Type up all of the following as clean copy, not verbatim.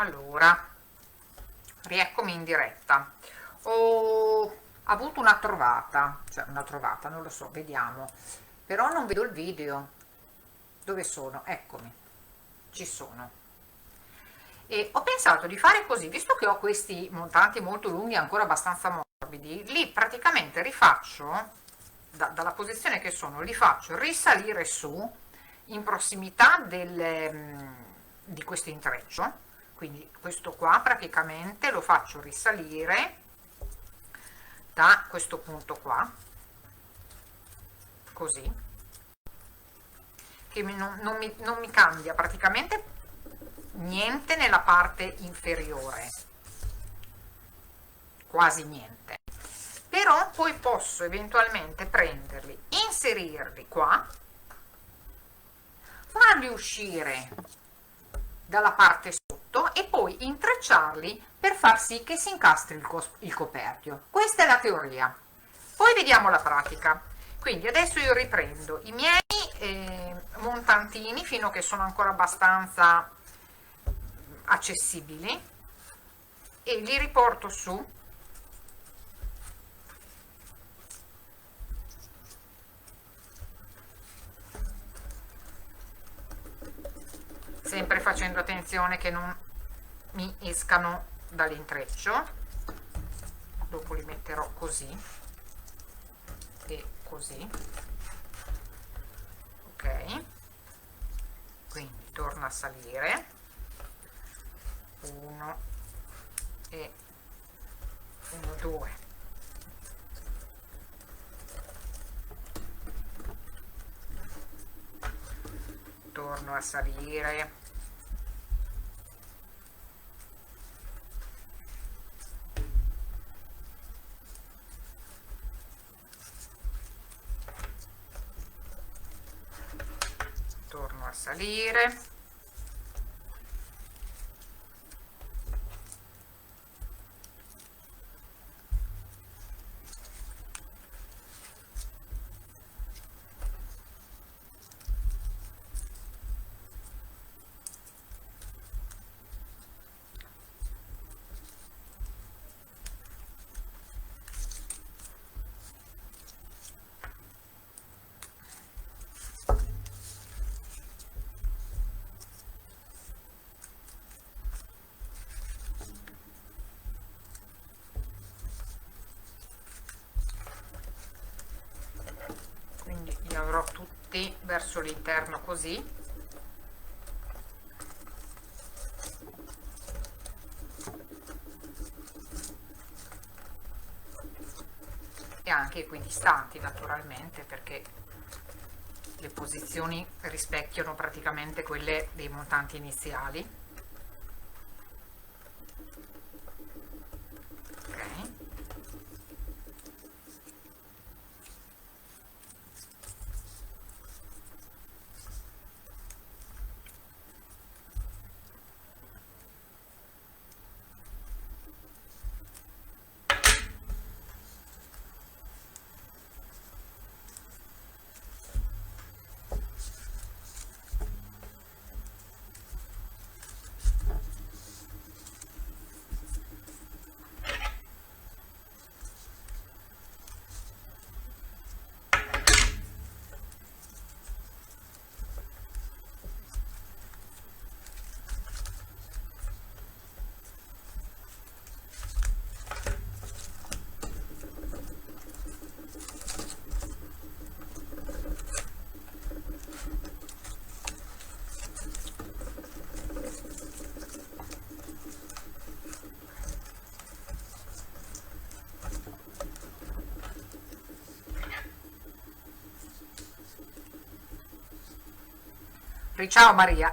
Allora, rieccomi in diretta. Ho avuto una trovata, cioè una trovata, non lo so, vediamo. Però non vedo il video. Dove sono? Eccomi, ci sono. E ho pensato di fare così, visto che ho questi montanti molto lunghi e ancora abbastanza morbidi, li praticamente rifaccio, dalla posizione che sono, li faccio risalire su in prossimità di questo intreccio. Quindi questo qua praticamente lo faccio risalire da questo punto qua, così, che non mi cambia praticamente niente nella parte inferiore, quasi niente. Però poi posso eventualmente prenderli, inserirli qua, farli uscire dalla parte sotto e poi intrecciarli per far sì che si incastri il coperchio. Questa è la teoria. Poi vediamo la pratica. Quindi adesso io riprendo i miei montantini fino a che sono ancora abbastanza accessibili e li riporto su, sempre facendo attenzione che non mi escano dall'intreccio. Dopo li metterò così e così, ok. Quindi torna a salire, 1 e 1, 2, torno a salire, torno a salire, quindi li avrò tutti verso l'interno così. E anche equidistanti naturalmente, perché le posizioni rispecchiano praticamente quelle dei montanti iniziali. Ok, ciao Maria.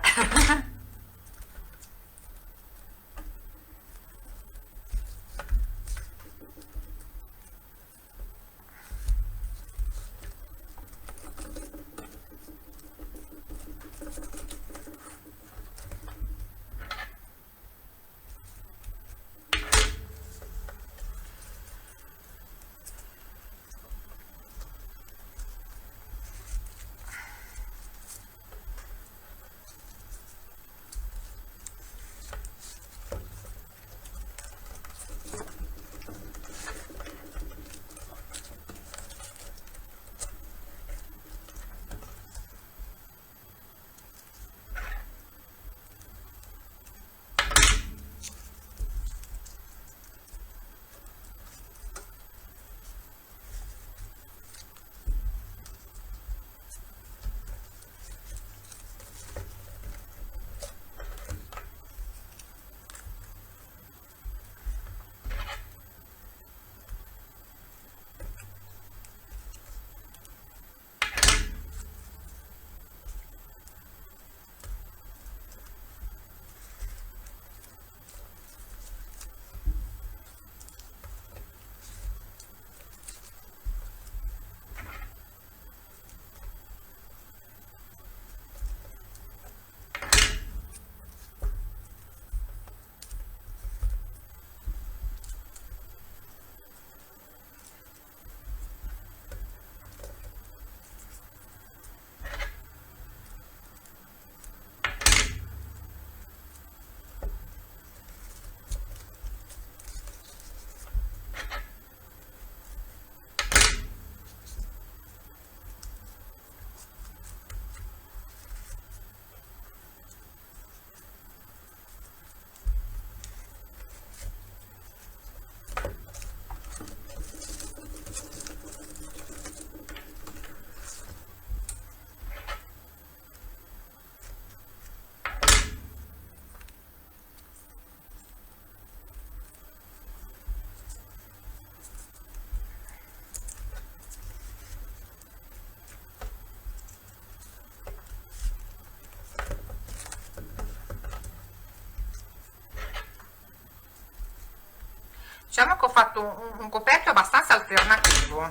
diciamo che ho fatto un coperchio abbastanza alternativo.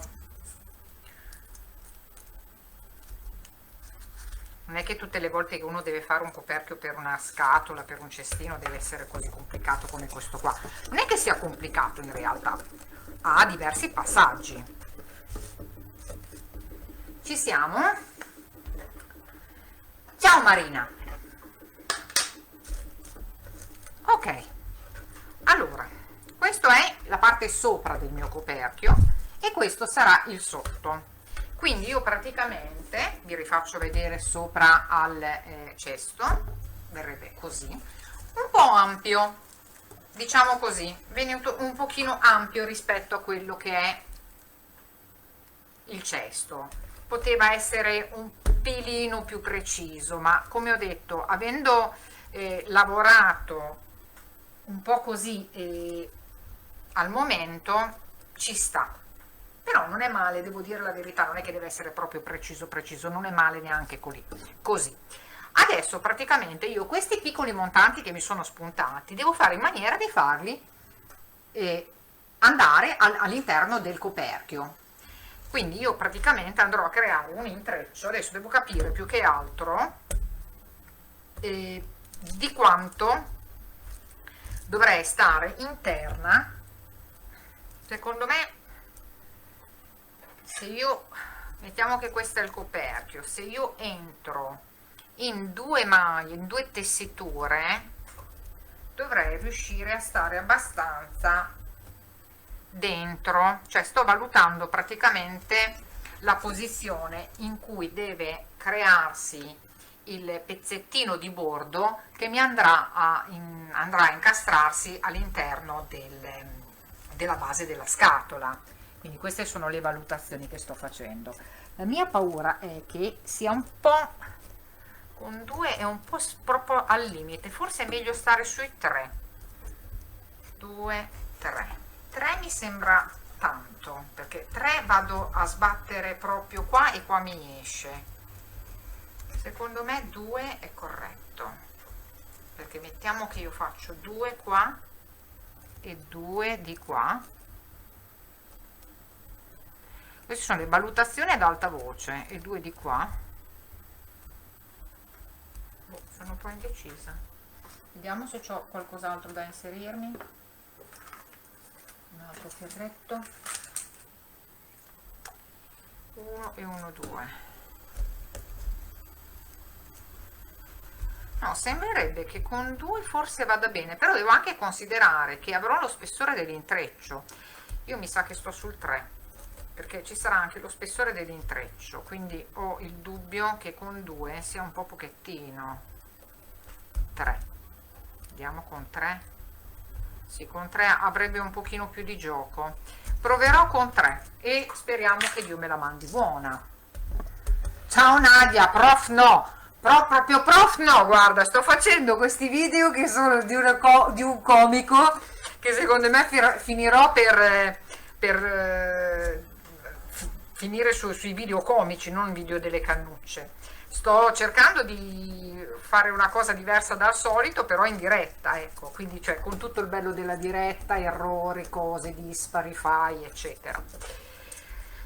Non è che tutte le volte che uno deve fare un coperchio per una scatola, per un cestino, deve essere così complicato come questo qua. Non è che sia complicato in realtà, ha diversi passaggi. Ci siamo? Ciao Marina! Ok, allora, questa è la parte sopra del mio coperchio e questo sarà il sotto. Quindi io praticamente vi rifaccio vedere sopra al cesto, verrebbe così, un po' ampio, diciamo così, venuto un pochino ampio rispetto a quello che è il cesto. Poteva essere un pelino più preciso, ma come ho detto, avendo lavorato un po' così al momento, ci sta. Però non è male, devo dire la verità, non è che deve essere proprio preciso preciso, non è male neanche così. Adesso praticamente io questi piccoli montanti che mi sono spuntati devo fare in maniera di farli andare all'interno del coperchio. Quindi io praticamente andrò a creare un intreccio, adesso devo capire più che altro di quanto dovrei stare interna. Secondo me, se io, mettiamo che questo è il coperchio, se io entro in due maglie, in due tessiture, dovrei riuscire a stare abbastanza dentro, cioè sto valutando praticamente la posizione in cui deve crearsi il pezzettino di bordo che mi andrà a incastrarsi all'interno della base della scatola. Quindi queste sono le valutazioni che sto facendo. La mia paura è che sia un po', con 2 è un po' proprio al limite, forse è meglio stare sui 3, 2, 3. 3 mi sembra tanto, perché 3 vado a sbattere proprio qua e qua mi esce. Secondo me 2 è corretto, perché mettiamo che io faccio 2 qua e 2 di qua. Queste sono le valutazioni ad alta voce, e 2 di qua. Sono un po' indecisa. Vediamo se ho qualcos'altro da inserirmi. Un altro fierretto. 1 e 1, 2. No, sembrerebbe che con 2 forse vada bene, però devo anche considerare che avrò lo spessore dell'intreccio. Io mi sa che sto sul 3, perché ci sarà anche lo spessore dell'intreccio, quindi ho il dubbio che con 2 sia un po' pochettino. 3, andiamo con 3. Sì, con 3 avrebbe un pochino più di gioco. Proverò con 3 e speriamo che Dio me la mandi buona. Ciao Nadia, prof no, proprio prof no, guarda, sto facendo questi video che sono di un comico che secondo me finirò per finire sui video comici, non video delle cannucce. Sto cercando di fare una cosa diversa dal solito, però in diretta, ecco, quindi cioè con tutto il bello della diretta, errori, cose dispari, fai, eccetera.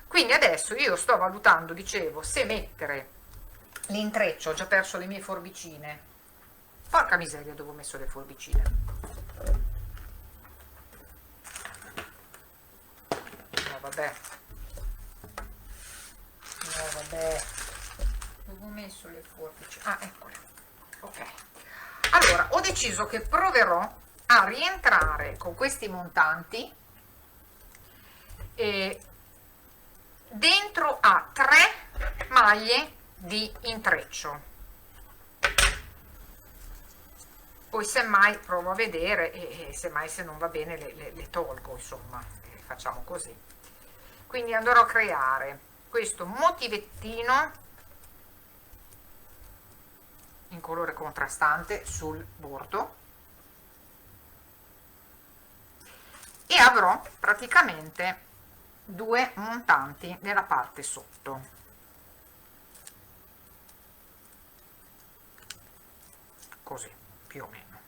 Quindi adesso io sto valutando, dicevo, se mettere l'intreccio. Ho già perso le mie forbicine, porca miseria, dove ho messo le forbicine? No vabbè, dove ho messo le forbici? Ah, eccole. Ok, allora ho deciso che proverò a rientrare con questi montanti dentro a 3 maglie di intreccio. Poi semmai provo a vedere e semmai se non va bene le tolgo, insomma, facciamo così. Quindi andrò a creare questo motivettino in colore contrastante sul bordo e avrò praticamente 2 montanti nella parte sotto, così più o meno.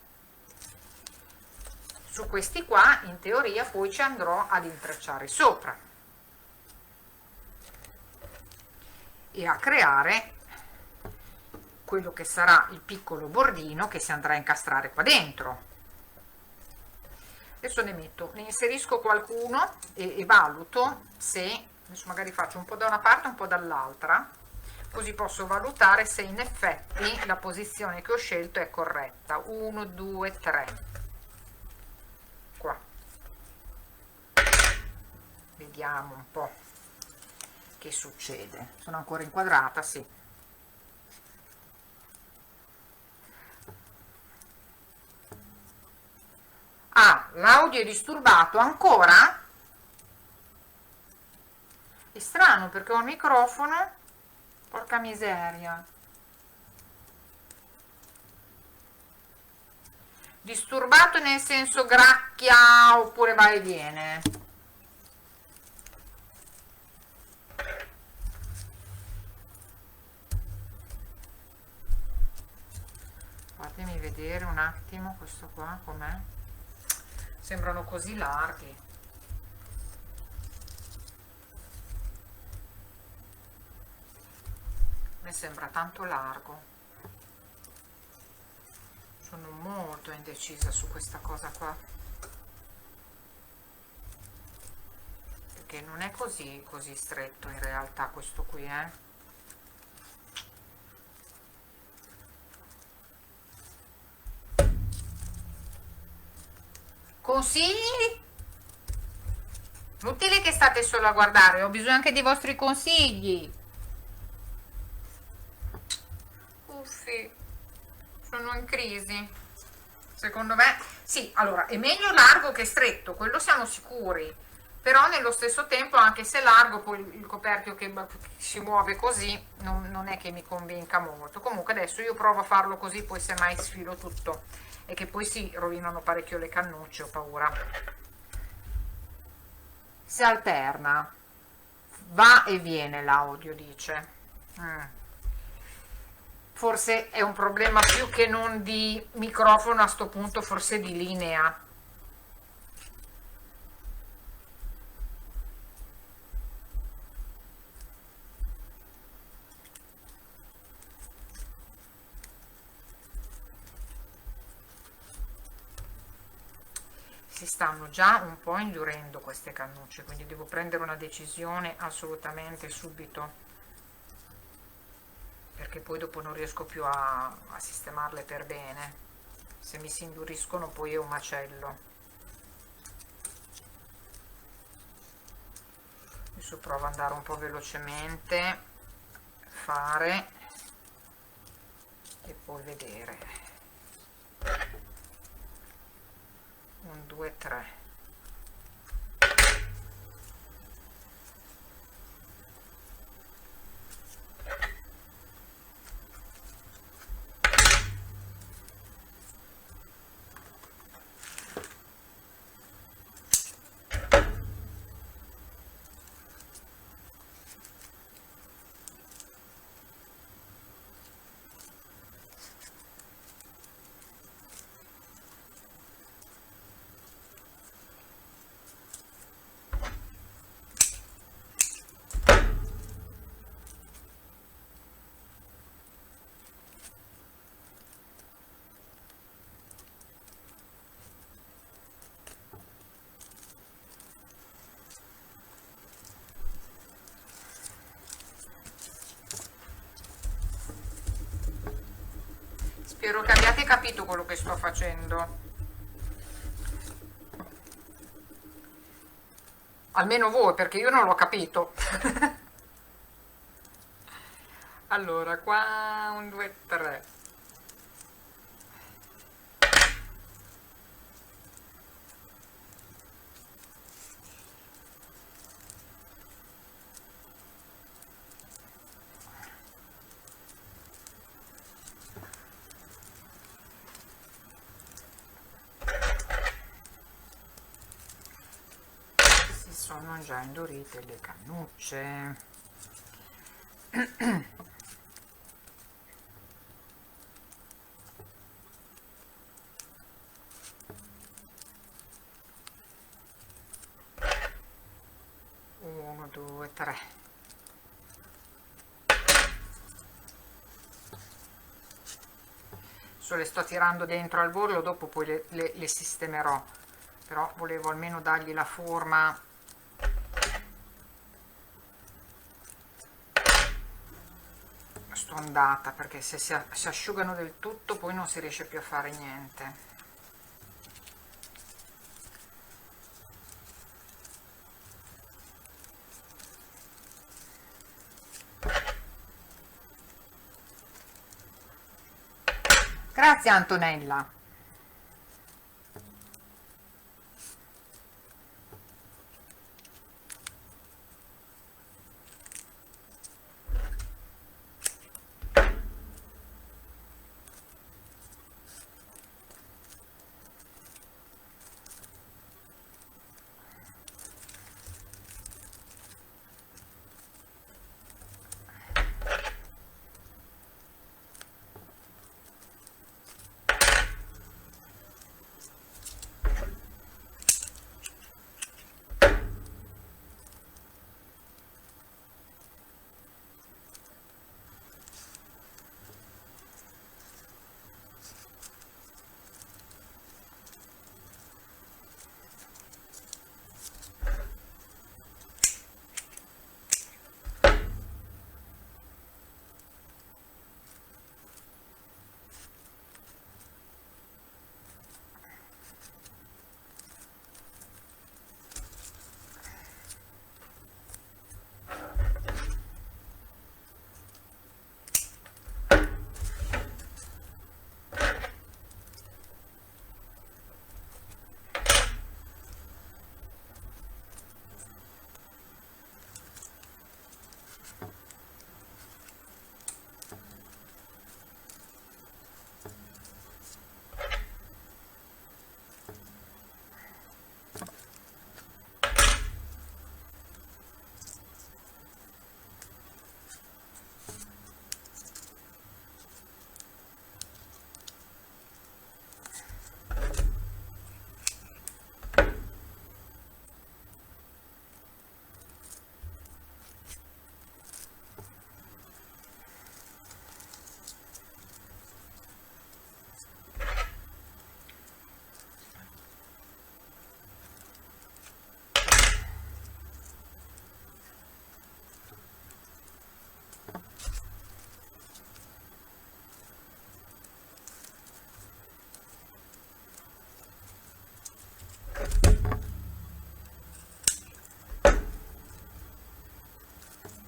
su questi qua in teoria poi ci andrò ad intrecciare sopra e a creare quello che sarà il piccolo bordino che si andrà a incastrare qua dentro. Adesso ne inserisco qualcuno e valuto se, adesso magari faccio un po' da una parte e un po' dall'altra, così posso valutare se in effetti la posizione che ho scelto è corretta. 1, 2, 3. Qua. Vediamo un po' che succede. Sono ancora inquadrata, sì. Ah, l'audio è disturbato ancora? È strano perché ho il microfono, porca miseria. Disturbato nel senso gracchia oppure va e viene? Fatemi vedere un attimo questo qua com'è. Sembrano così larghi. Mi sembra tanto largo. Sono molto indecisa su questa cosa qua, perché non è così stretto in realtà questo qui, Consigli? Inutile che state solo a guardare, ho bisogno anche dei vostri consigli. Uffi, sono in crisi. Secondo me, sì, allora, è meglio largo che stretto, quello siamo sicuri. Però nello stesso tempo, anche se largo, poi il coperchio che si muove così, non è che mi convinca molto. Comunque adesso io provo a farlo così, poi semmai sfilo tutto. E che poi si rovinano parecchio le cannucce, ho paura. Si alterna, va e viene l'audio, dice. Forse è un problema più che non di microfono a sto punto, forse di linea. Si stanno già un po' indurendo queste cannucce, quindi devo prendere una decisione assolutamente subito, perché poi dopo non riesco più a sistemarle per bene. Se mi si induriscono poi è un macello. Adesso provo ad andare un po' velocemente, fare e poi vedere. 1, 2, 3. Spero che abbiate capito quello che sto facendo. Almeno voi, perché io non l'ho capito. Allora, qua 1, 2, 3. Sono già indurite le cannucce. 1 2 3. Adesso le sto tirando dentro al borlo, dopo poi le sistemerò, però volevo almeno dargli la forma stondata, perché se si asciugano del tutto poi non si riesce più a fare niente. Grazie Antonella.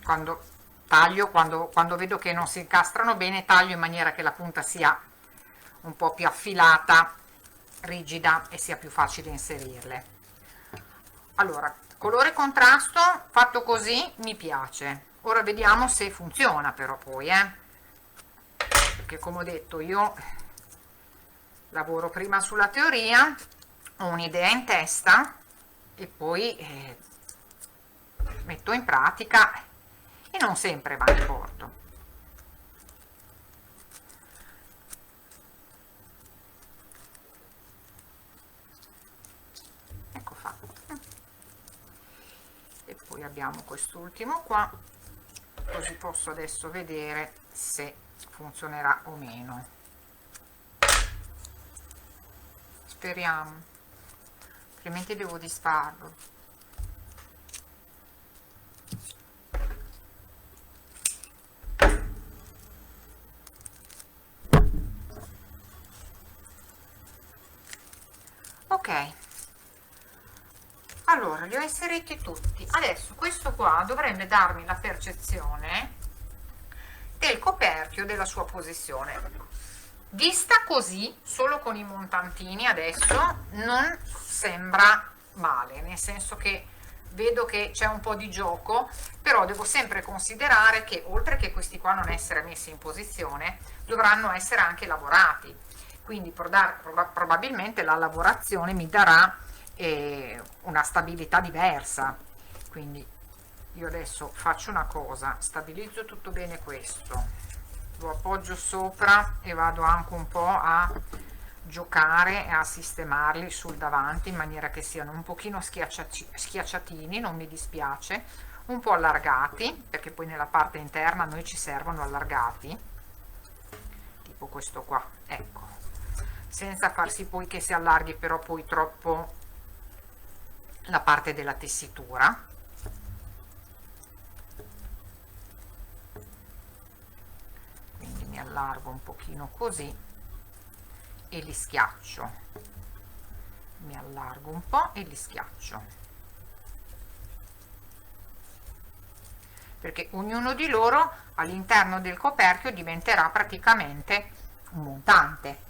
Quando taglio, quando vedo che non si incastrano bene, taglio in maniera che la punta sia un po' più affilata, rigida e sia più facile inserirle. Allora, colore contrasto fatto così mi piace. Ora vediamo se funziona però poi, perché come ho detto io lavoro prima sulla teoria, ho un'idea in testa e poi metto in pratica e non sempre va in porto. Ecco fatto. E poi abbiamo quest'ultimo qua, così posso adesso vedere se funzionerà o meno. Speriamo, altrimenti devo disfarlo. Ok, allora li ho inseriti tutti. Adesso questo qua dovrebbe darmi la percezione del coperchio, della sua posizione. Vista così, solo con i montantini, adesso non sembra male, nel senso che vedo che c'è un po' di gioco, però devo sempre considerare che oltre che questi qua non essere messi in posizione, dovranno essere anche lavorati. Quindi probabilmente la lavorazione mi darà una stabilità diversa. Quindi io adesso faccio una cosa, stabilizzo tutto bene questo, lo appoggio sopra e vado anche un po' a giocare e a sistemarli sul davanti in maniera che siano un pochino schiacciatini, non mi dispiace. un po' allargati, perché poi nella parte interna a noi ci servono allargati, tipo questo qua, ecco, senza farsi poi che si allarghi però poi troppo la parte della tessitura. Quindi mi allargo un pochino così e li schiaccio, mi allargo un po' e li schiaccio, perché ognuno di loro all'interno del coperchio diventerà praticamente un montante.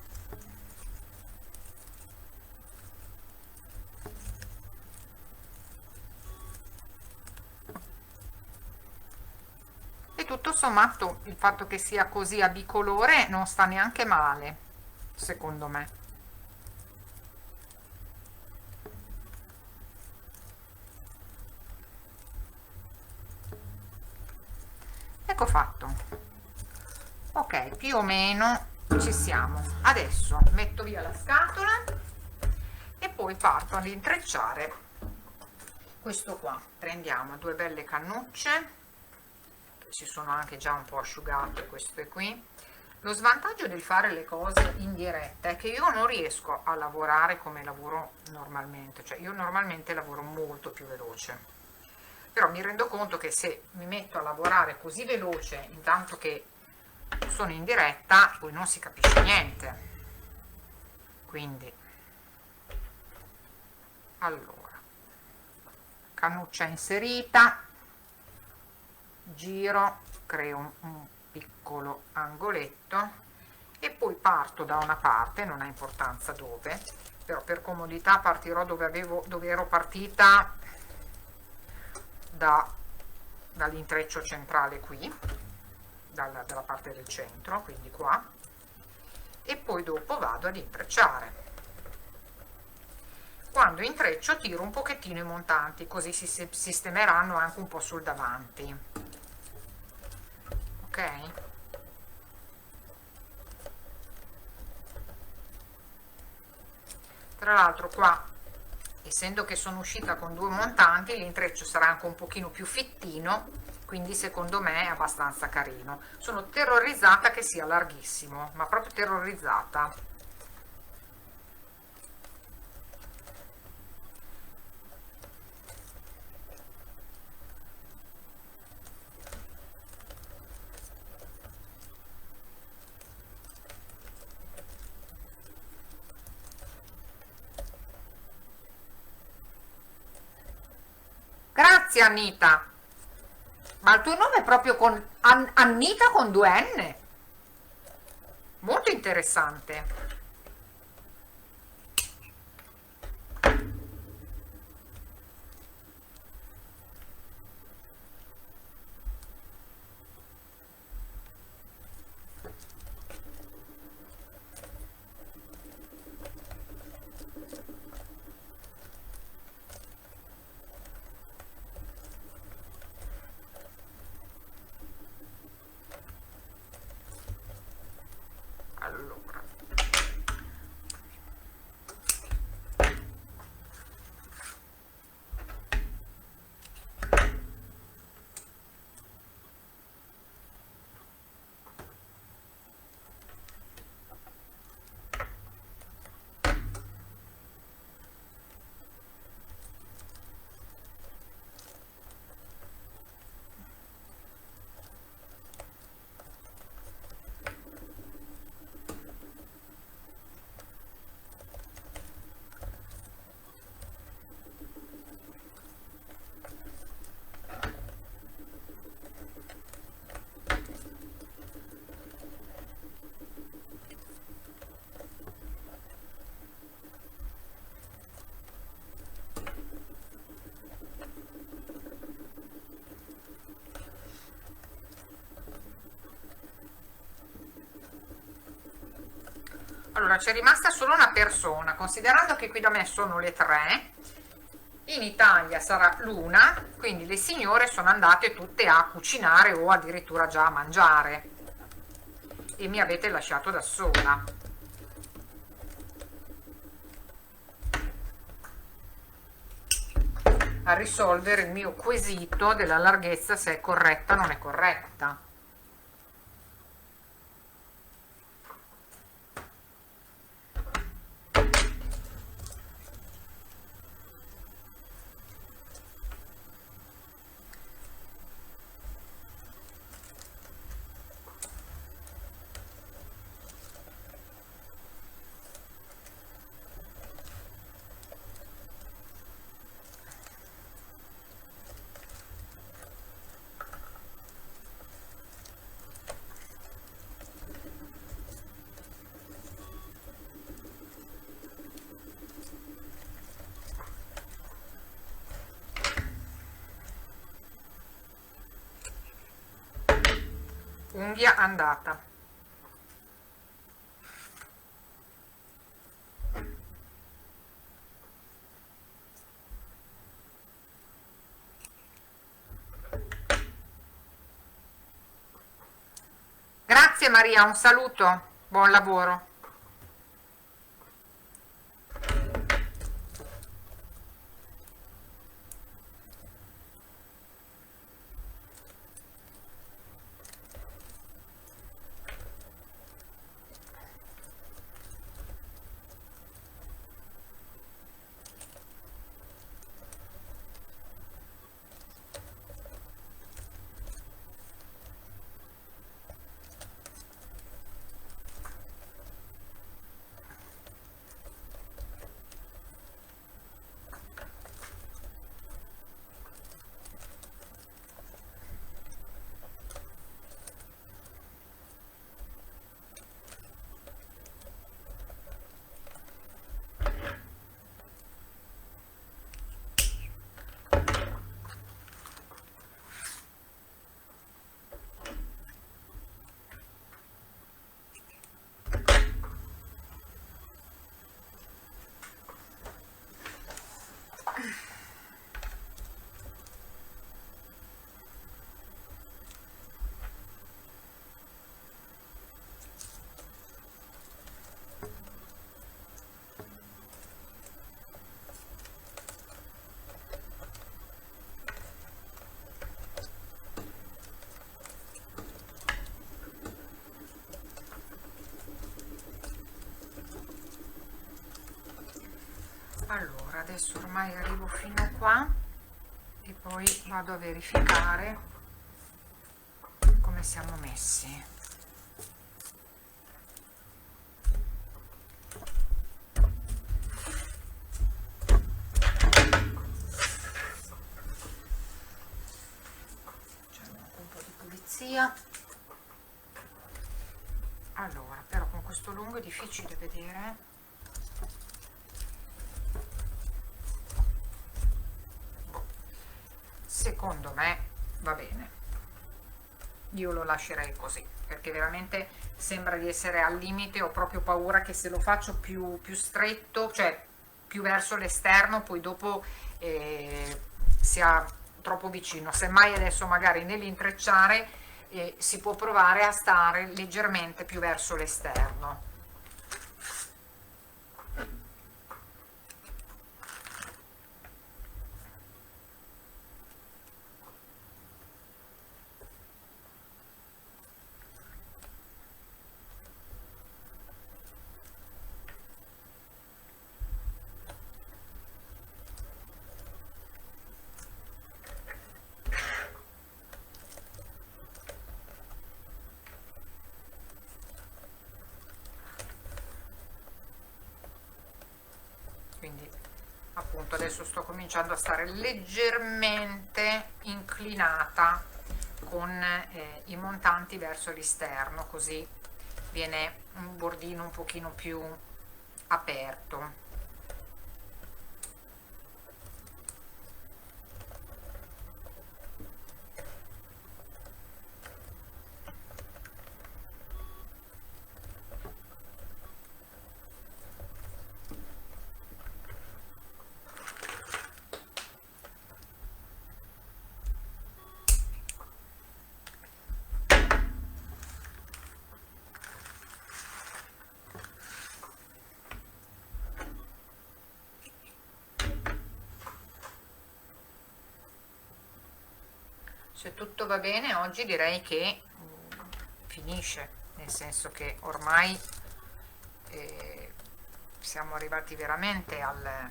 E tutto sommato il fatto che sia così a bicolore non sta neanche male, secondo me. Ecco fatto. Ok, più o meno ci siamo. Adesso metto via la scatola e poi parto ad intrecciare questo qua. Prendiamo due belle cannucce, che si sono anche già un po' asciugate queste qui. Lo svantaggio del fare le cose in diretta è che io non riesco a lavorare come lavoro normalmente, cioè io normalmente lavoro molto più veloce, però mi rendo conto che se mi metto a lavorare così veloce intanto che sono in diretta poi non si capisce niente. Quindi allora, cannuccia inserita, giro, creo un piccolo angoletto e poi parto da una parte, non ha importanza dove, però per comodità partirò dove ero partita, dall'intreccio centrale qui, dalla parte del centro, quindi qua, e poi dopo vado ad intrecciare. Quando intreccio tiro un pochettino i montanti, così si sistemeranno anche un po' sul davanti. Ok? Tra l'altro qua, essendo che sono uscita con due montanti, l'intreccio sarà anche un pochino più fittino, quindi secondo me è abbastanza carino. Sono terrorizzata che sia larghissimo, ma proprio terrorizzata. Grazie Anita, ma il tuo nome è proprio con Annita con 2 N? Molto interessante. Allora, allora c'è rimasta solo una persona, considerando che qui da me sono le 3, in Italia sarà l'1, quindi le signore sono andate tutte a cucinare o addirittura già a mangiare e mi avete lasciato da sola. a risolvere il mio quesito della larghezza, se è corretta o non è corretta. Unghia andata. Grazie Maria, un saluto, buon lavoro. Allora, adesso ormai arrivo fino qua e poi vado a verificare come siamo messi. Facciamo anche un po' di pulizia. Allora, però con questo lungo è difficile vedere. Secondo me va bene, io lo lascerei così perché veramente sembra di essere al limite. Ho proprio paura che se lo faccio più stretto, cioè più verso l'esterno, poi dopo sia troppo vicino. Semmai adesso magari nell'intrecciare si può provare a stare leggermente più verso l'esterno. Quindi appunto adesso sto cominciando a stare leggermente inclinata con i montanti verso l'esterno, così viene un bordino un pochino più aperto. Se tutto va bene oggi direi che finisce, nel senso che ormai siamo arrivati veramente al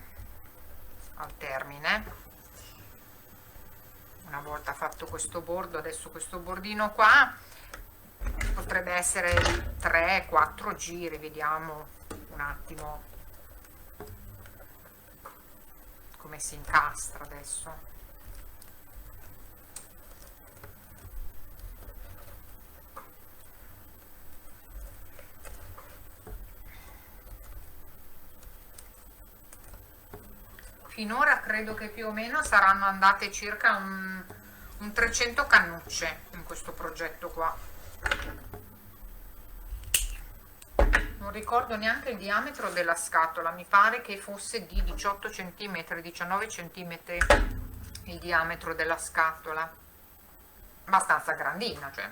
termine. Una volta fatto questo bordo, adesso questo bordino qua potrebbe essere 3-4 giri, vediamo un attimo come si incastra adesso. Finora credo che più o meno saranno andate circa un 300 cannucce in questo progetto qua. Non ricordo neanche il diametro della scatola, mi pare che fosse di 18 cm, 19 cm il diametro della scatola, abbastanza grandina, cioè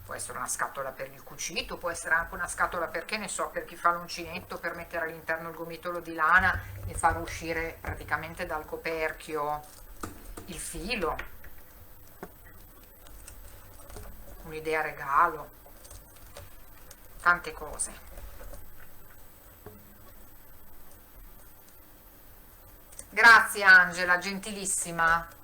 può essere una scatola per il cucito, può essere anche una scatola, perché ne so, per chi fa l'uncinetto, per mettere all'interno il gomitolo di lana e far uscire praticamente dal coperchio il filo. Un'idea regalo, tante cose. Grazie Angela, gentilissima.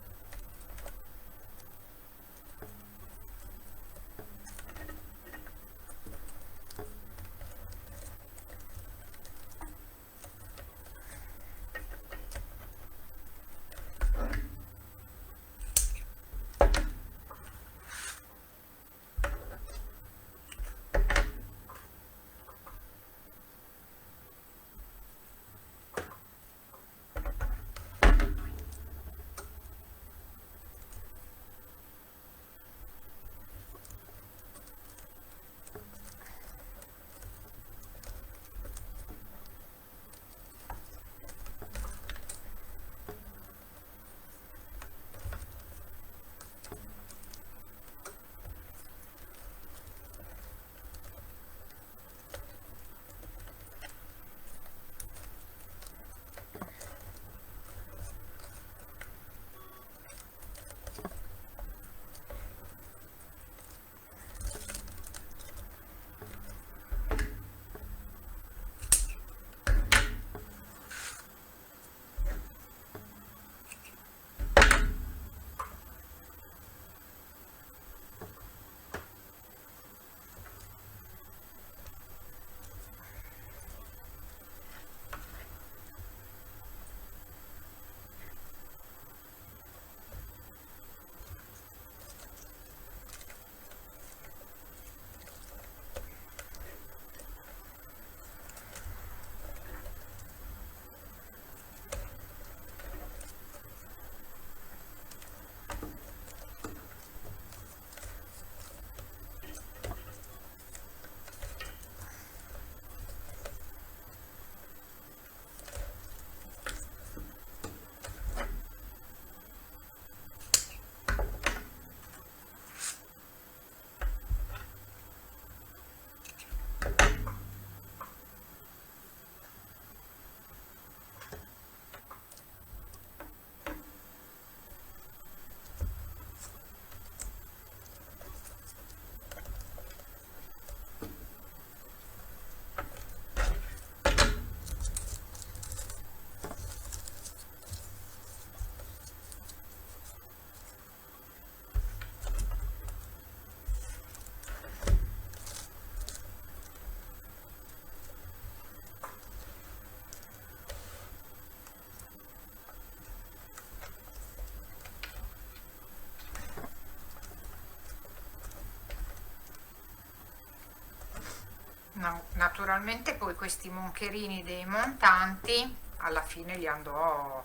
No, naturalmente poi questi moncherini dei montanti alla fine li andrò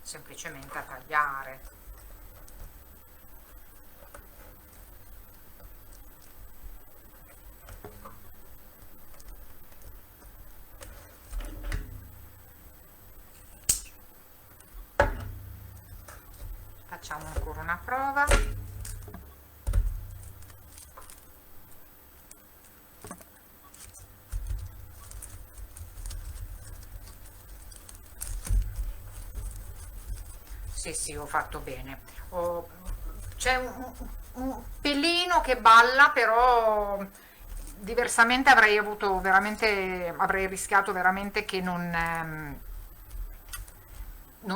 semplicemente a tagliare. Facciamo ancora una prova. Sì, ho fatto bene. c'è un pelino che balla, però diversamente avrei avuto veramente, avrei rischiato veramente che non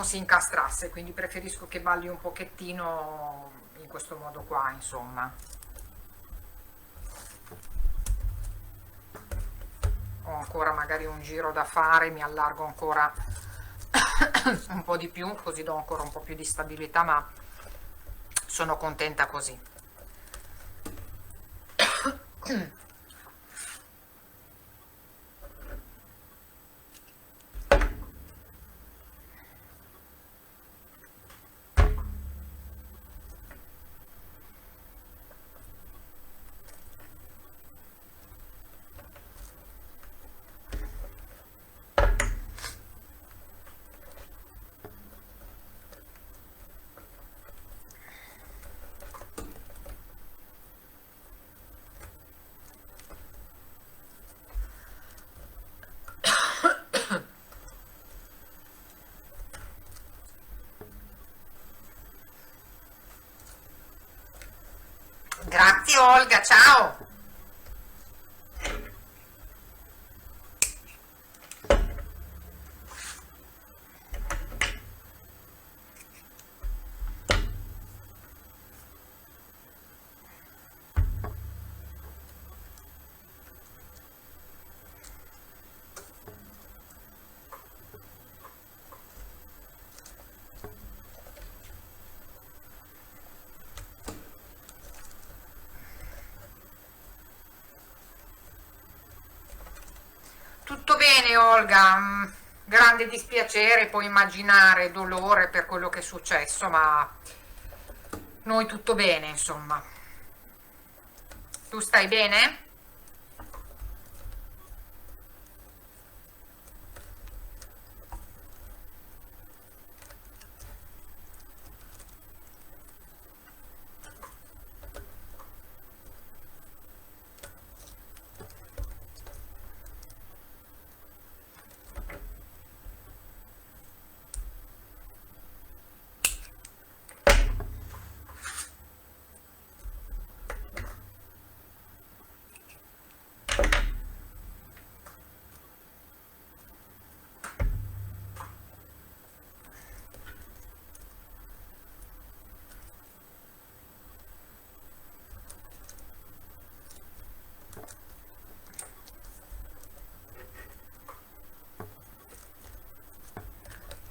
si incastrasse, quindi preferisco che balli un pochettino in questo modo qua, insomma. Ho ancora magari un giro da fare, mi allargo ancora un po' di più, così do ancora un po' più di stabilità, ma sono contenta così. Grazie Olga, ciao! Tutto bene Olga. Grande dispiacere, puoi immaginare, dolore per quello che è successo, ma noi tutto bene, insomma. Tu stai bene?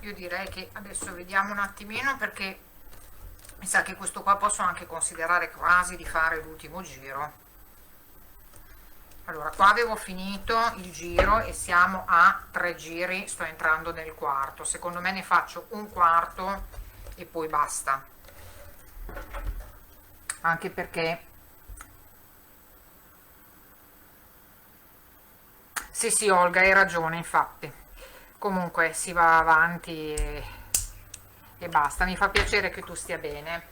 Io direi che adesso vediamo un attimino, perché mi sa che questo qua posso anche considerare quasi di fare l'ultimo giro. Allora, qua avevo finito il giro e siamo a 3 giri, sto entrando nel quarto. Secondo me ne faccio un quarto e poi basta. Anche perché sì, sì, Olga, hai ragione, infatti. Comunque si va avanti e basta. Mi fa piacere che tu stia bene.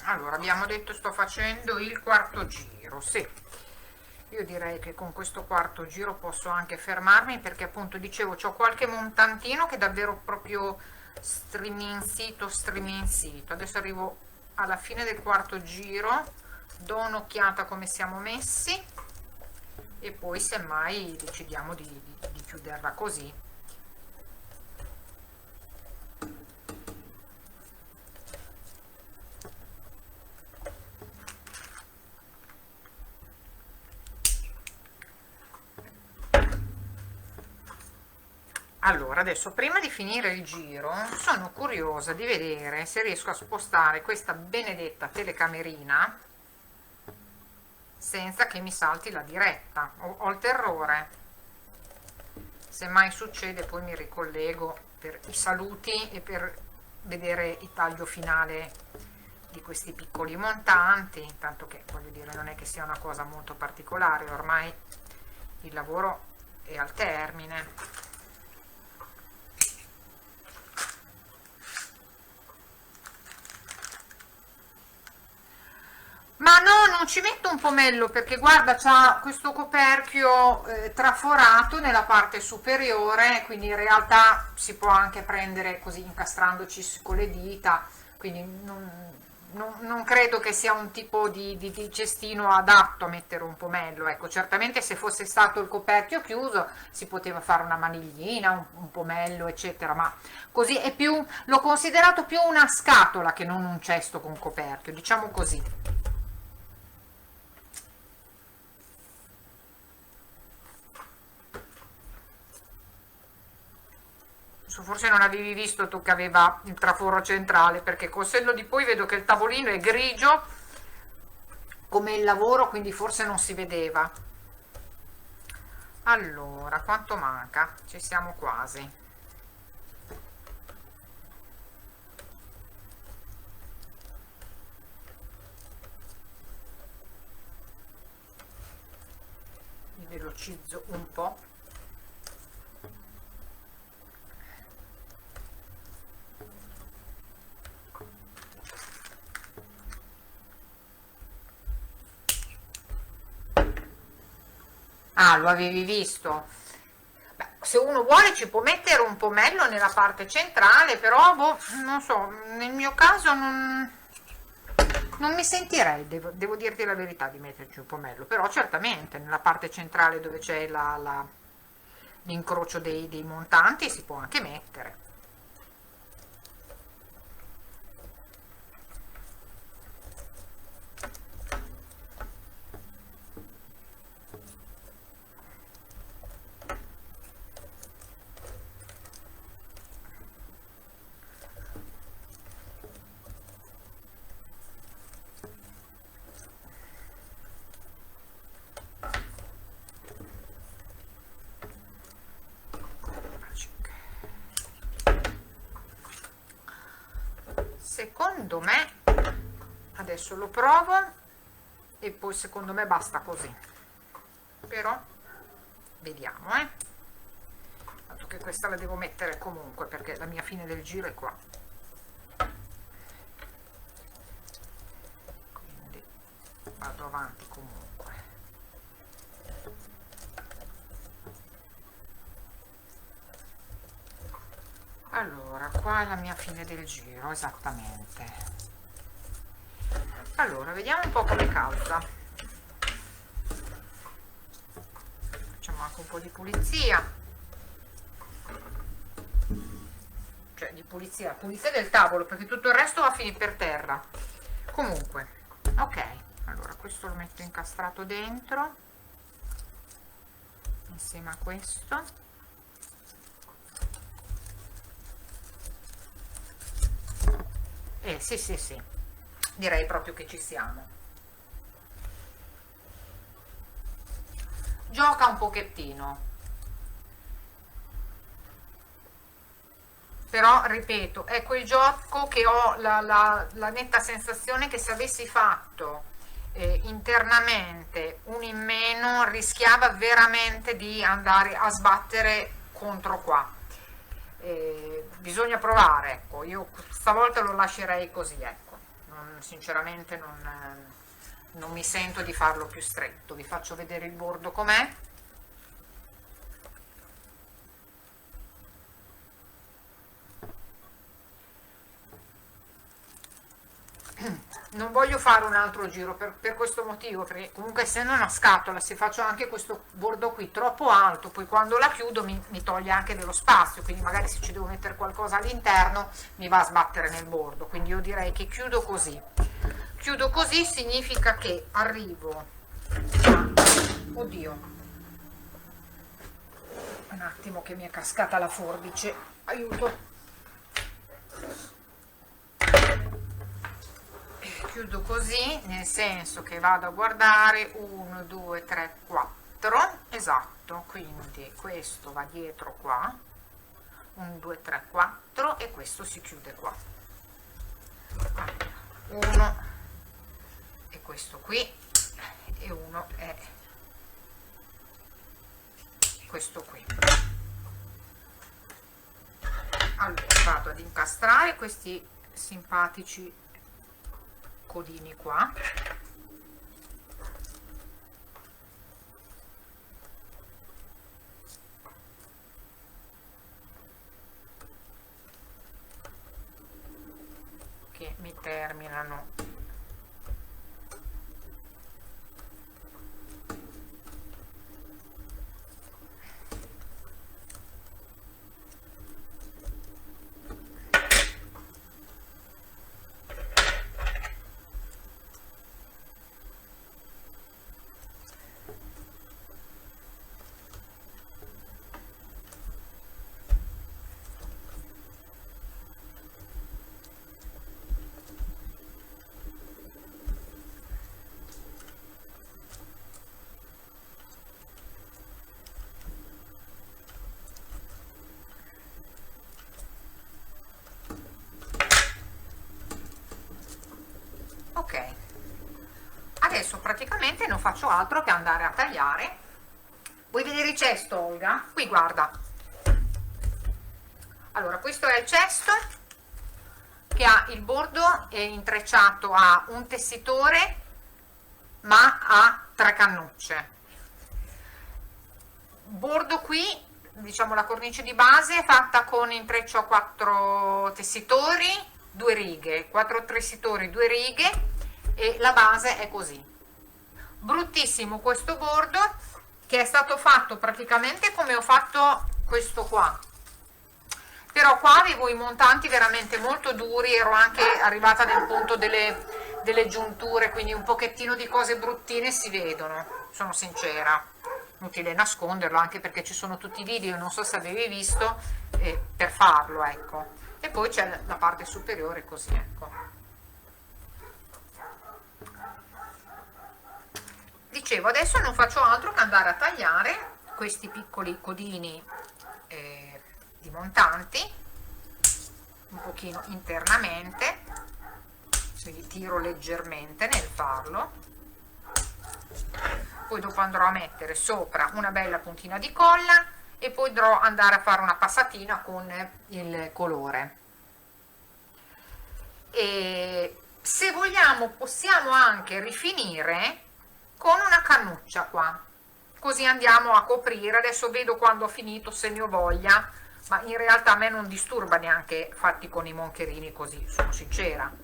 Allora, abbiamo detto sto facendo il quarto giro, sì. Io direi che con questo quarto giro posso anche fermarmi, perché appunto dicevo c'ho qualche montantino che è davvero proprio striminzito, striminzito. Adesso arrivo alla fine del quarto giro, do un'occhiata come siamo messi e poi semmai decidiamo di chiuderla così. Allora, adesso prima di finire il giro sono curiosa di vedere se riesco a spostare questa benedetta telecamerina senza che mi salti la diretta. Ho il terrore. Se mai succede poi mi ricollego per i saluti e per vedere il taglio finale di questi piccoli montanti, tanto che voglio dire non è che sia una cosa molto particolare, ormai il lavoro è al termine. Ma no, non ci metto un pomello perché guarda, c'ha questo coperchio traforato nella parte superiore, quindi in realtà si può anche prendere così incastrandoci con le dita, quindi non credo che sia un tipo di cestino adatto a mettere un pomello. Ecco, certamente se fosse stato il coperchio chiuso si poteva fare una maniglina, un pomello, eccetera, ma così è più, l'ho considerato più una scatola che non un cesto con coperchio, diciamo così. Forse non avevi visto tu che aveva il traforo centrale, perché col senno di poi vedo che il tavolino è grigio come il lavoro, quindi forse non si vedeva. Allora, quanto manca? Ci siamo quasi. Mi velocizzo un po'. Ah, lo avevi visto? Beh, se uno vuole ci può mettere un pomello nella parte centrale, però boh, non so, nel mio caso non mi sentirei, devo dirti la verità, di metterci un pomello, però certamente nella parte centrale dove c'è l'incrocio dei montanti si può anche mettere. Secondo me, adesso lo provo e poi secondo me basta così, però vediamo, dato che questa la devo mettere comunque perché la mia fine del giro è qua, quindi vado avanti comunque. Allora, qua è la mia fine del giro, esattamente. Allora, vediamo un po' come calza. Facciamo anche un po' di pulizia. Cioè, di pulizia, pulizia del tavolo, perché tutto il resto va a finire per terra. Comunque, ok. Allora, questo lo metto incastrato dentro, insieme a questo. Sì, sì, sì, direi proprio che ci siamo. Gioca un pochettino, però ripeto, è quel gioco che ho la netta sensazione che se avessi fatto internamente un in meno rischiava veramente di andare a sbattere contro qua. Bisogna provare, ecco, io stavolta lo lascerei così, ecco, sinceramente non mi sento di farlo più stretto. Vi faccio vedere il bordo com'è. Non voglio fare un altro giro per questo motivo, perché comunque essendo una scatola, se faccio anche questo bordo qui troppo alto, poi quando la chiudo mi toglie anche dello spazio, quindi magari se ci devo mettere qualcosa all'interno mi va a sbattere nel bordo, quindi io direi che chiudo così. Chiudo così significa che arrivo a... Oddio, un attimo che mi è cascata la forbice, aiuto. Chiudo così, nel senso che vado a guardare 1 2 3 4, esatto, quindi questo va dietro qua, 1 2 3 4 e questo si chiude qua. Uno e questo qui e uno è questo qui. Allora vado ad incastrare questi simpatici codini qua mi terminano. Ok, adesso praticamente non faccio altro che andare a tagliare. Vuoi vedere il cesto, Olga? Qui guarda. Allora, questo è il cesto che ha il bordo intrecciato a un tessitore ma ha 3 cannucce. Bordo qui, diciamo la cornice di base è fatta con intreccio a 4 tessitori, 2 righe, 4 tessitori, 2 righe, e la base è così. Bruttissimo questo bordo, che è stato fatto praticamente come ho fatto questo qua, però qua avevo i montanti veramente molto duri, ero anche arrivata nel punto delle giunture, quindi un pochettino di cose bruttine si vedono, sono sincera, inutile nasconderlo, anche perché ci sono tutti i video, non so se avevi visto, per farlo, ecco. E poi c'è la parte superiore così, ecco. Dicevo, adesso non faccio altro che andare a tagliare questi piccoli codini di montanti un pochino internamente, quindi tiro leggermente nel farlo. Poi dopo andrò a mettere sopra una bella puntina di colla e poi andrò ad andare a fare una passatina con il colore. E se vogliamo possiamo anche rifinire con una cannuccia qua, così andiamo a coprire. Adesso vedo quando ho finito se ne ho voglia, ma in realtà a me non disturba neanche fatti con i moncherini così, sono sincera.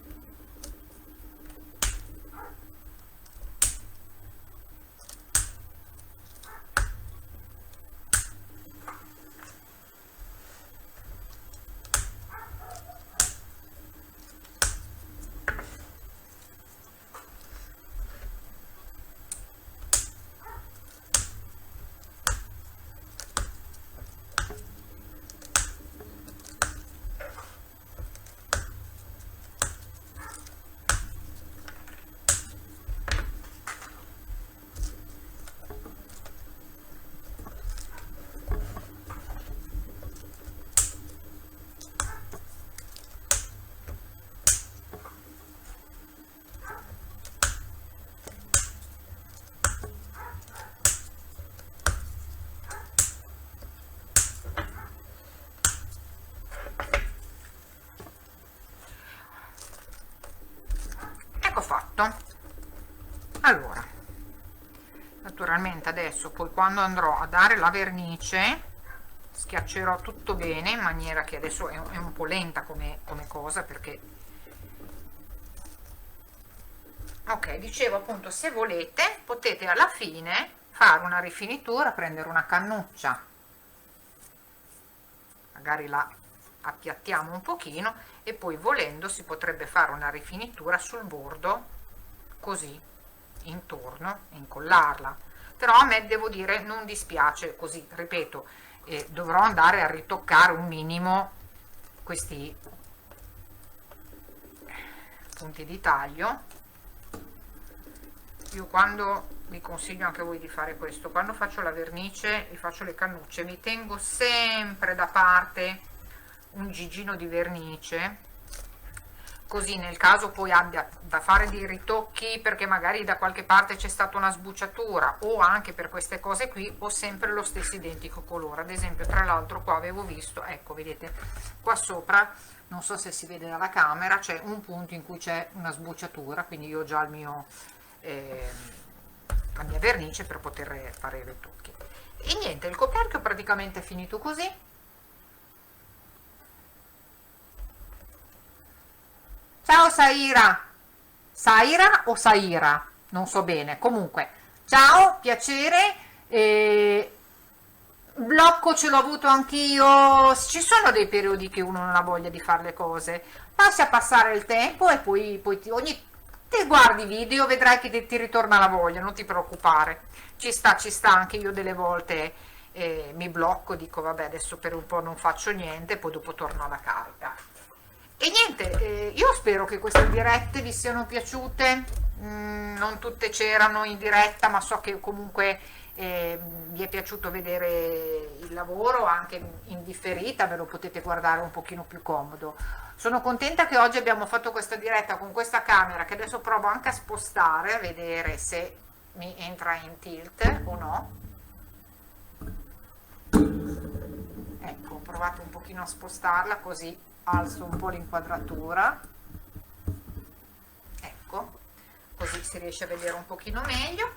Ecco fatto. Allora, naturalmente adesso poi quando andrò a dare la vernice schiaccerò tutto bene, in maniera che adesso è un po' lenta come cosa, perché ok, dicevo appunto, se volete potete alla fine fare una rifinitura, prendere una cannuccia, magari la appiattiamo un pochino, e poi volendo si potrebbe fare una rifinitura sul bordo così intorno e incollarla. Però a me, devo dire, non dispiace così, ripeto, dovrò andare a ritoccare un minimo questi punti di taglio. Io quando vi consiglio anche a voi di fare questo, quando faccio la vernice e faccio le cannucce, mi tengo sempre da parte un gigino di vernice, così nel caso poi abbia da fare dei ritocchi perché magari da qualche parte c'è stata una sbucciatura, o anche per queste cose qui ho sempre lo stesso identico colore. Ad esempio, tra l'altro qua avevo visto, ecco, vedete qua sopra, non so se si vede dalla camera, c'è un punto in cui c'è una sbucciatura, quindi io ho già il mio la mia vernice per poter fare i ritocchi. E niente, il coperchio è praticamente finito così. Ciao Saira, Saira o Saira, non so bene, comunque, ciao, piacere, blocco ce l'ho avuto anch'io, ci sono dei periodi che uno non ha voglia di fare le cose, lascia passare il tempo e poi te guardi i video, vedrai che ti ritorna la voglia, non ti preoccupare, ci sta, anche io delle volte mi blocco, dico vabbè adesso per un po' non faccio niente, poi dopo torno alla carica. E niente, io spero che queste dirette vi siano piaciute, non tutte c'erano in diretta, ma so che comunque vi è piaciuto vedere il lavoro anche in differita, ve lo potete guardare un pochino più comodo. Sono contenta che oggi abbiamo fatto questa diretta con questa camera, che adesso provo anche a spostare, a vedere se mi entra in tilt o no. Ecco, ho provato un pochino a spostarla così alzo un po' l'inquadratura, ecco, così si riesce a vedere un pochino meglio.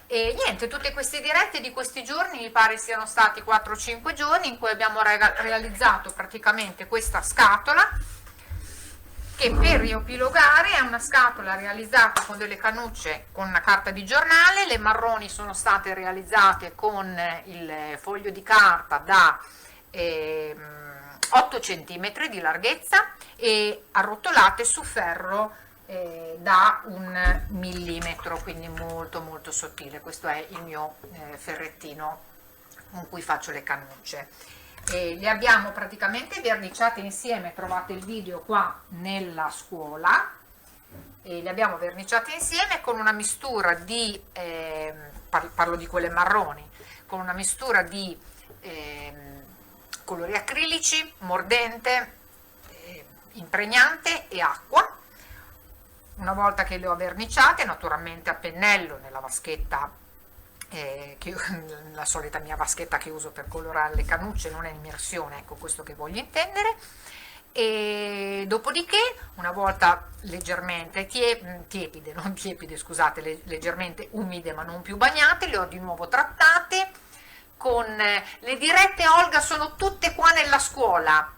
E niente, tutte queste dirette di questi giorni mi pare siano stati 4-5 giorni in cui abbiamo realizzato praticamente questa scatola, che per riepilogare è una scatola realizzata con delle cannucce con una carta di giornale, le marroni sono state realizzate con il foglio di carta da 8 cm di larghezza e arrotolate su ferro da 1 millimetro, quindi molto molto sottile. Questo è il mio ferrettino con cui faccio le cannucce. Le abbiamo praticamente verniciate insieme, trovate il video qua nella scuola, e le abbiamo verniciate insieme con una mistura di parlo di quelle marroni, con una mistura di colori acrilici, mordente, impregnante e acqua. Una volta che le ho verniciate, naturalmente a pennello nella vaschetta, la solita mia vaschetta che uso per colorare le cannucce, non è immersione, ecco questo che voglio intendere. E dopodiché, una volta leggermente tiepide, non tiepide, scusate, leggermente umide ma non più bagnate, le ho di nuovo trattate. Con le dirette, Olga, sono tutte qua nella scuola.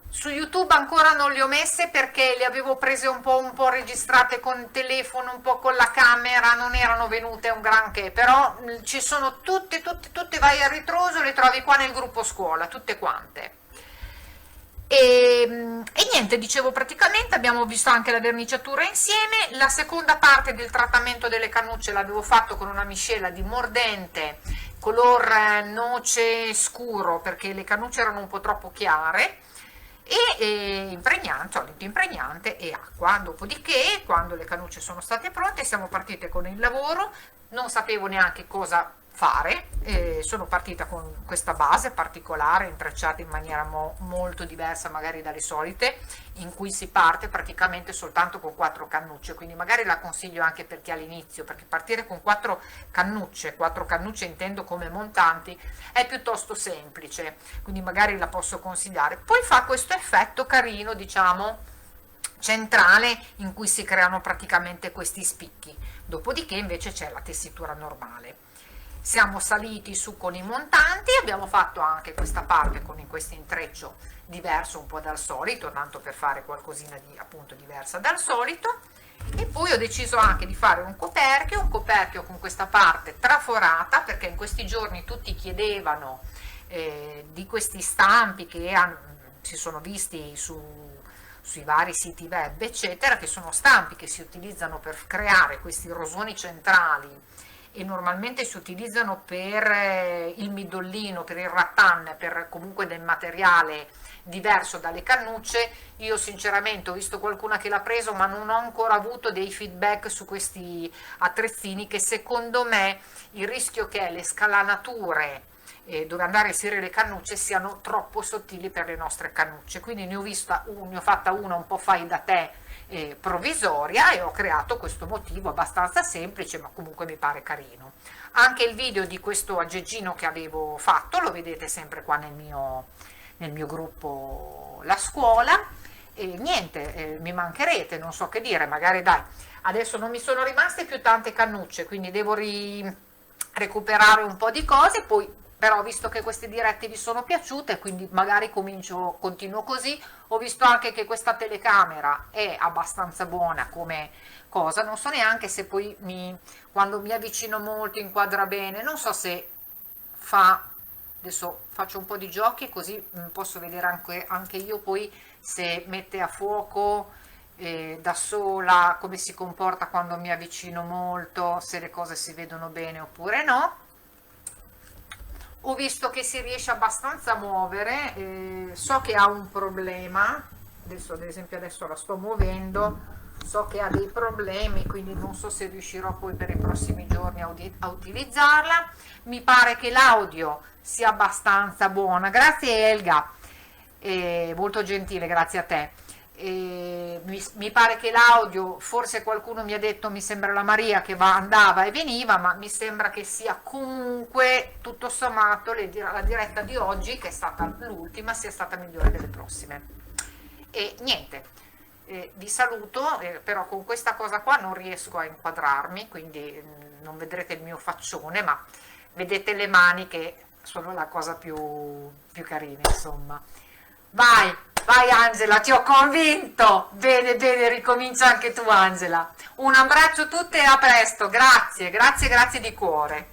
Su YouTube ancora non le ho messe perché le avevo prese un po' registrate con il telefono, un po' con la camera, non erano venute un granché, però ci sono tutte, vai a ritroso, le trovi qua nel gruppo scuola, tutte quante. E niente, dicevo, praticamente abbiamo visto anche la verniciatura insieme. La seconda parte del trattamento delle cannucce l'avevo fatto con una miscela di mordente color noce scuro, perché le cannucce erano un po' troppo chiare, e impregnante, solito impregnante e acqua. Dopodiché, quando le cannucce sono state pronte, siamo partite con il lavoro. Non sapevo neanche cosa fare, sono partita con questa base particolare, intrecciata in maniera molto diversa magari dalle solite, in cui si parte praticamente soltanto con 4 cannucce, quindi magari la consiglio anche per chi all'inizio, perché partire con 4 cannucce intendo come montanti, è piuttosto semplice, quindi magari la posso consigliare. Poi fa questo effetto carino, diciamo, centrale, in cui si creano praticamente questi spicchi. Dopodiché invece c'è la tessitura normale. Siamo saliti su con i montanti, abbiamo fatto anche questa parte con questo intreccio diverso un po' dal solito, tanto per fare qualcosina di appunto diversa dal solito. E poi ho deciso anche di fare un coperchio con questa parte traforata, perché in questi giorni tutti chiedevano di questi stampi che si sono visti sui vari siti web eccetera, che sono stampi che si utilizzano per creare questi rosoni centrali e normalmente si utilizzano per il midollino, per il rattan, per comunque del materiale diverso dalle cannucce. Io sinceramente ho visto qualcuna che l'ha preso, ma non ho ancora avuto dei feedback su questi attrezzini, che secondo me il rischio che le scalanature dove andare a inserire le cannucce siano troppo sottili per le nostre cannucce, quindi ne ho fatta una un po' fai da te provvisoria, e ho creato questo motivo abbastanza semplice, ma comunque mi pare carino. Anche il video di questo aggeggino che avevo fatto lo vedete sempre qua nel mio gruppo La Scuola. E niente, mi mancherete, non so che dire, magari dai, adesso non mi sono rimaste più tante cannucce, quindi devo recuperare un po' di cose, poi però visto che queste dirette vi sono piaciute, quindi magari continuo così, Ho visto anche che questa telecamera è abbastanza buona come cosa, non so neanche se poi quando mi avvicino molto inquadra bene, non so se fa, adesso faccio un po' di giochi così posso vedere anche io poi se mette a fuoco da sola, come si comporta quando mi avvicino molto, se le cose si vedono bene oppure no. Ho visto che si riesce abbastanza a muovere, so che ha un problema, adesso ad esempio adesso la sto muovendo, so che ha dei problemi, quindi non so se riuscirò poi per i prossimi giorni a utilizzarla. Mi pare che l'audio sia abbastanza buona, grazie Elga, molto gentile, grazie a te. Mi pare che l'audio, forse qualcuno mi ha detto, mi sembra la Maria che andava e veniva, ma mi sembra che sia comunque tutto sommato la diretta di oggi, che è stata l'ultima, sia stata migliore delle prossime. E niente, vi saluto, però con questa cosa qua non riesco a inquadrarmi, quindi non vedrete il mio faccione, ma vedete le mani che sono la cosa più carina, insomma. Vai, vai Angela, ti ho convinto. Bene, bene, ricomincia anche tu Angela. Un abbraccio a tutte e a presto, grazie, grazie, grazie di cuore.